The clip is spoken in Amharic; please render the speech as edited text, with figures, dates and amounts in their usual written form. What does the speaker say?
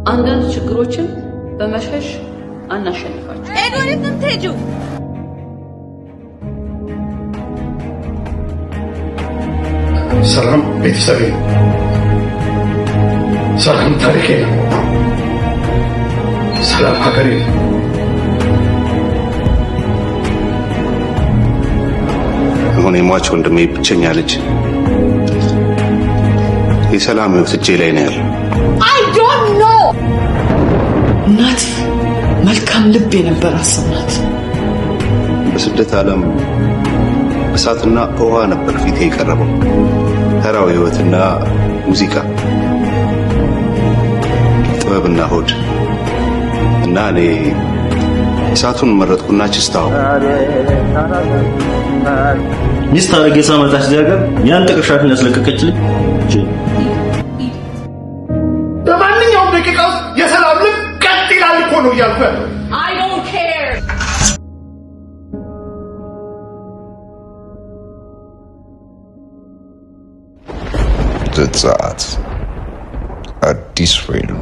አንዳንድ ችግሮችን በመሸሽ አናሸንፋቸው። ወዴት ነው የምትሄጂው? ሰላም ቤተሰቤ፣ ሰላም ታሪኬ፣ ሰላም ሀገሬ። አሁን የሟች ወንድሜ ብቸኛ ልጅ የሰላም ሕይወት እጄ ላይ ነው ያለው። I don't know። እናት መልካም ልብ የነበራት ሰው ናት። በስደት ዓለም እሳትና ውሃ ነበር ፊቴ የቀረበው። ተራው ሕይወትና ሙዚቃ፣ ጥበብና ሆድ እና እኔ እሳቱን መረጥኩና ችስታው ሚስት አረጌ ሳመጣች ዚያገር ያን ጥቅሻትን ያስለቀቀችልኝ በማንኛውም ደቂቃ ውስጥ የሰላም ልብ ቀጥ ይላል እኮ ነው እያልኩ ያለው። I don't care። ዘጸአት አዲስ ፊልም